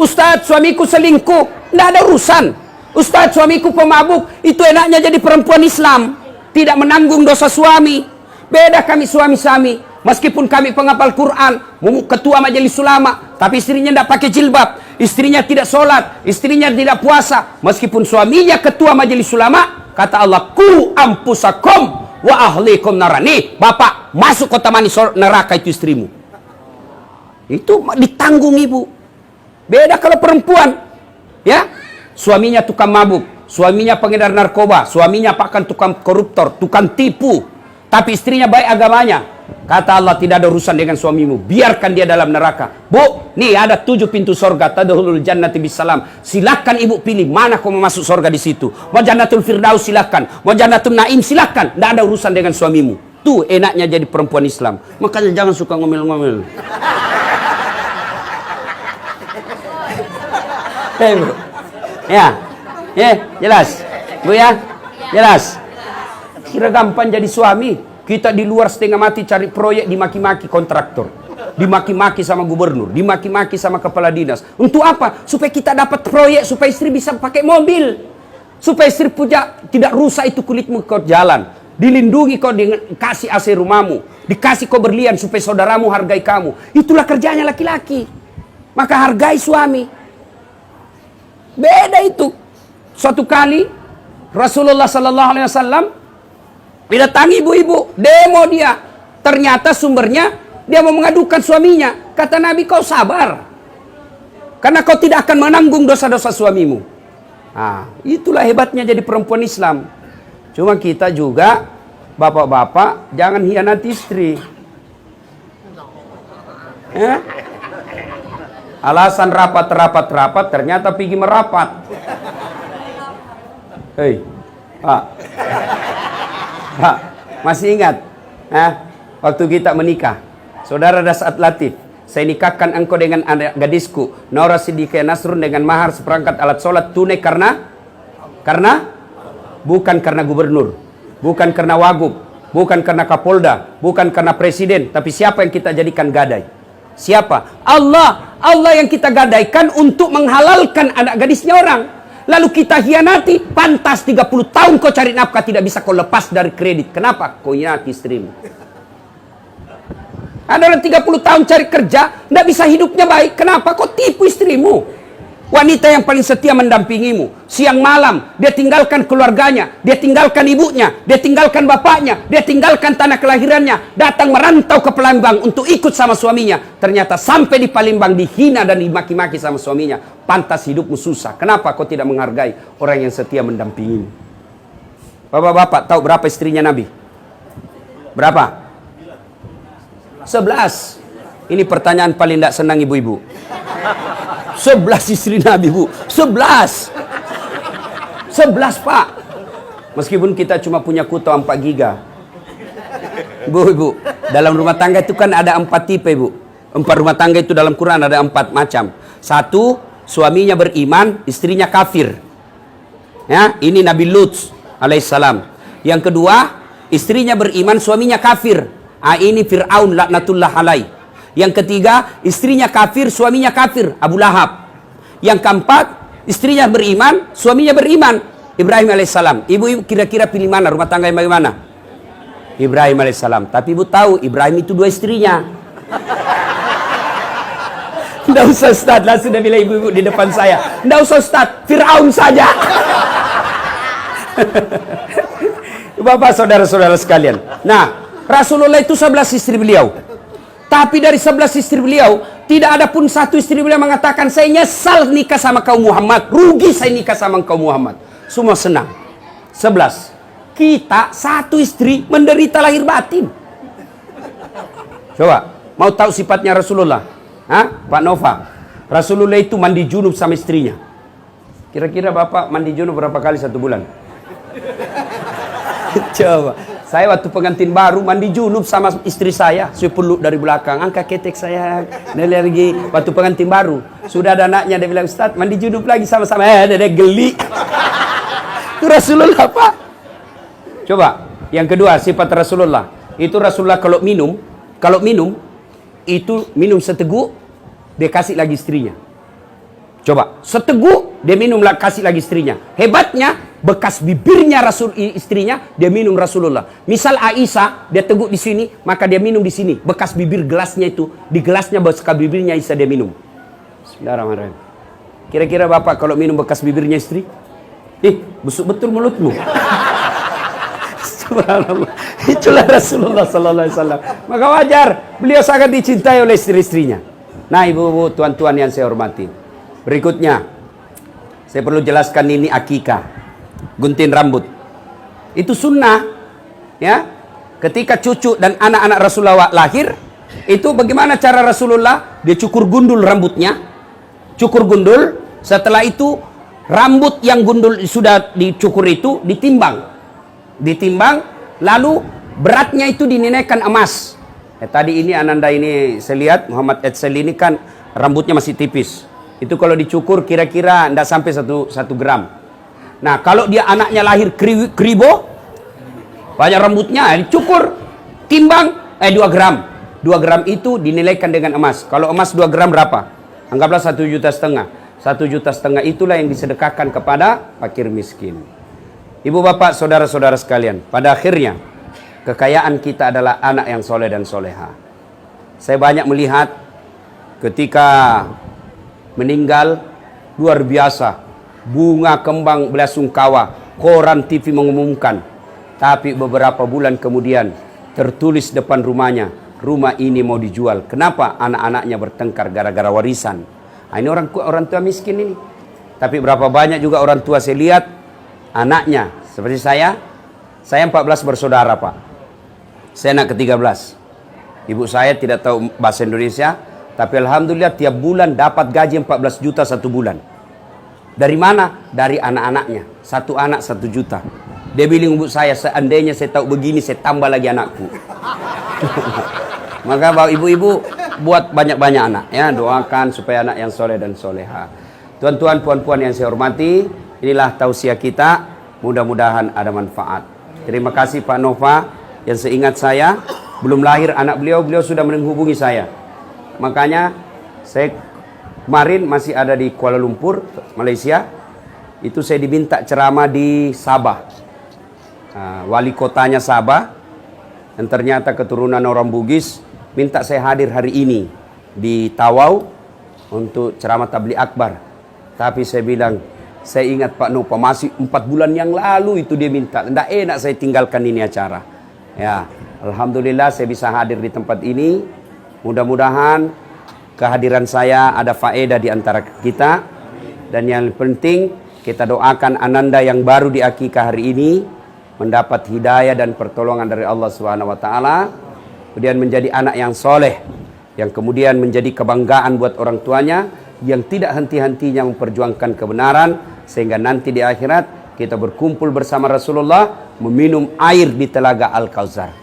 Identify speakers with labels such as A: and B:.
A: Ustadz, suamiku selingkuh. Nggak ada urusan. Ustadz, suamiku pemabuk. Itu enaknya jadi perempuan Islam. Tidak menanggung dosa suami. Beda kami suami-suami. Meskipun kami penghafal Quran, ketua majelis ulama, tapi istrinya tidak pakai jilbab. Istrinya tidak sholat. Istrinya tidak puasa. Meskipun suaminya ketua majelis ulama, kata Allah, ku ampusakum wa ahlikum narani. Bapak, masuk kota mani neraka itu istrimu. Itu ditanggung ibu. Beda kalau perempuan, ya, suaminya tukang mabuk, suaminya pengedar narkoba, suaminya bahkan tukang koruptor, tukang tipu, tapi istrinya baik agamanya. Kata Allah, tidak ada urusan dengan suamimu, biarkan dia dalam neraka. Bu, nih ada 7 pintu sorga, tadkhulul jannati bisalam. Silakan ibu pilih mana kau mau masuk sorga di situ. Mau jannatul firdaus silakan, mau jannatul naim silakan. Tidak ada urusan dengan suamimu. Tuh enaknya jadi perempuan Islam. Makanya jangan suka ngomel-ngomel. Bu. Ya, jelas, Bu ya, jelas. Kira gampang jadi suami. Kita di luar setengah mati cari proyek, dimaki-maki kontraktor, dimaki-maki sama gubernur, dimaki-maki sama kepala dinas. Untuk apa? Supaya kita dapat proyek, supaya istri bisa pakai mobil, supaya istri punya tidak rusak itu kulitmu kau jalan, dilindungi kau dikasih AC rumahmu, dikasih kau berlian supaya saudaramu hargai kamu. Itulah kerjanya laki-laki. Maka hargai suami. Beda itu. Suatu kali Rasulullah sallallahu alaihi wasallam didatangi ibu-ibu, demo dia. Ternyata sumbernya dia mau mengadukan suaminya. Kata Nabi, kau sabar, karena kau tidak akan menanggung dosa-dosa suamimu. Nah, itulah hebatnya jadi perempuan Islam. Cuma kita juga, bapak-bapak, jangan hianati istri. Alasan rapat, ternyata pergi merapat. Hei, Pak, masih ingat? Waktu kita menikah, saudara Dasat Latif, saya nikahkan engkau dengan anak gadisku, Nora Siddiqah Nasrun, dengan mahar seperangkat alat sholat tunai karena bukan karena gubernur, bukan karena wagub, bukan karena kapolda, bukan karena presiden, tapi siapa yang kita jadikan gadai? Siapa? Allah. Allah yang kita gadaikan untuk menghalalkan anak gadisnya orang. Lalu kita hianati. Pantas 30 tahun kau cari nafkah, tidak bisa kau lepas dari kredit. Kenapa? Kau hianati istrimu. Ada orang 30 tahun cari kerja, tidak bisa hidupnya baik. Kenapa? Kau tipu istrimu. Wanita yang paling setia mendampingimu. Siang malam, dia tinggalkan keluarganya, dia tinggalkan ibunya, dia tinggalkan bapaknya, dia tinggalkan tanah kelahirannya, datang merantau ke Palembang untuk ikut sama suaminya. Ternyata sampai di Palembang dihina dan dimaki-maki sama suaminya. Pantas hidupmu susah. Kenapa kau tidak menghargai orang yang setia mendampingimu? Bapak-bapak tahu berapa istrinya Nabi? Berapa? 11. Ini pertanyaan paling tidak senang ibu-ibu. 11 istri Nabi, Bu. 11, Pak. Meskipun kita cuma punya kuota 4 giga. Ibu, dalam rumah tangga itu kan ada 4 tipe, Bu. 4 rumah tangga itu dalam Quran ada 4 macam. 1, suaminya beriman, istrinya kafir. Ya, ini Nabi Lut alaihissalam. Yang kedua, istrinya beriman, suaminya kafir. Ini Fir'aun laknatullah alaih. Yang ketiga, istrinya kafir, suaminya kafir, Abu Lahab. Yang keempat, istrinya beriman, suaminya beriman, Ibrahim alaihissalam. Ibu kira-kira pilih mana? Rumah tangga yang bagaimana? Ibrahim alaihissalam. Tapi ibu tahu, Ibrahim itu 2 istrinya. Tidak usah Ustaz, lah sudah bilang ibu-ibu di depan saya. Tidak usah Ustaz, Fir'aun saja. Bapak, saudara-saudara sekalian. Nah, Rasulullah itu 11 istri beliau. Tapi dari 11 istri beliau, tidak ada pun satu istri beliau mengatakan, saya nyesal nikah sama kaum Muhammad, rugi saya nikah sama kaum Muhammad. Semua senang. 11. Kita 1 istri menderita lahir batin. Coba, mau tahu sifatnya Rasulullah? Pak Nova? Rasulullah itu mandi junub sama istrinya. Kira-kira Bapak mandi junub berapa kali 1 bulan? Coba. Saya waktu pengantin baru mandi junub sama istri saya. Saya peluk dari belakang. Angkat ketek saya. Lagi waktu pengantin baru. Sudah ada anaknya, dia bilang, Ustaz mandi junub lagi sama-sama. Dia geli. Itu Rasulullah, Pak. Coba. Yang kedua, sifat Rasulullah. Itu Rasulullah kalau minum, itu minum seteguk, dia kasih lagi istrinya. Coba, seteguk dia minum kasih lagi istrinya. Hebatnya, bekas bibirnya istrinya dia minum Rasulullah. Misal Aisyah dia teguk di sini, maka dia minum di sini. Bekas bibir gelasnya itu, di gelasnya bekas bibirnya Aisyah dia minum. Bismillahirrahmanirrahim. Kira-kira Bapak kalau minum bekas bibirnya istri? Busuk betul mulutmu. Subhanallah. Itulah Rasulullah sallallahu alaihi wasallam. Maka wajar beliau sangat dicintai oleh istri-istrinya. Nah, ibu-ibu, tuan-tuan yang saya hormati. Berikutnya, saya perlu jelaskan ini akikah. Gunting rambut. Itu sunnah. Ya. Ketika cucu dan anak-anak Rasulullah lahir, itu bagaimana cara Rasulullah? Dia cukur gundul rambutnya. Cukur gundul, setelah itu rambut yang gundul sudah dicukur itu ditimbang. Lalu beratnya itu dinilaikan emas. Tadi ini Ananda ini saya lihat Muhammad Edsel ini kan rambutnya masih tipis. Itu kalau dicukur kira-kira tidak sampai 1 gram. Nah, kalau dia anaknya lahir kribo, banyak rambutnya, dicukur, timbang 2 gram. 2 gram itu dinilaikan dengan emas. Kalau emas 2 gram berapa? Anggaplah 1,5 juta. 1,5 juta itulah yang disedekahkan kepada fakir miskin. Ibu bapak, saudara-saudara sekalian, pada akhirnya kekayaan kita adalah anak yang soleh dan soleha. Saya banyak melihat ketika meninggal, luar biasa, bunga kembang belasungkawa, koran TV mengumumkan. Tapi beberapa bulan kemudian tertulis depan rumahnya, rumah ini mau dijual. Kenapa? Anak-anaknya bertengkar gara-gara warisan. Nah, ini orang tua miskin ini. Tapi berapa banyak juga orang tua saya lihat anaknya, seperti saya 14 bersaudara Pak. Saya anak ke-13. Ibu saya tidak tahu bahasa Indonesia, tapi alhamdulillah tiap bulan dapat gaji 14 juta 1 bulan. Dari mana? Dari anak-anaknya. 1 anak 1 juta. Dia bilang ibu saya, seandainya saya tahu begini, saya tambah lagi anakku. Maka bapak ibu-ibu buat banyak-banyak anak ya, doakan supaya anak yang soleh dan soleha. Tuan-tuan, puan-puan yang saya hormati, inilah tausiah kita, mudah-mudahan ada manfaat. Terima kasih Pak Nova yang seingat saya belum lahir anak beliau sudah menghubungi saya. Makanya saya kemarin masih ada di Kuala Lumpur, Malaysia. Itu saya diminta ceramah di Sabah. Wali kotanya Sabah dan ternyata keturunan orang Bugis minta saya hadir hari ini di Tawau untuk ceramah tabligh akbar. Tapi saya bilang, saya ingat Pak Nova masih 4 bulan yang lalu itu dia minta. Tidak enak saya tinggalkan ini acara. Ya, alhamdulillah saya bisa hadir di tempat ini. Mudah-mudahan kehadiran saya ada faedah di antara kita. Dan yang penting kita doakan Ananda yang baru di akikah hari ini mendapat hidayah dan pertolongan dari Allah Subhanahu wa taala. Kemudian menjadi anak yang soleh, yang kemudian menjadi kebanggaan buat orang tuanya, yang tidak henti-hentinya memperjuangkan kebenaran, sehingga nanti di akhirat kita berkumpul bersama Rasulullah meminum air di telaga Al-Kautsar.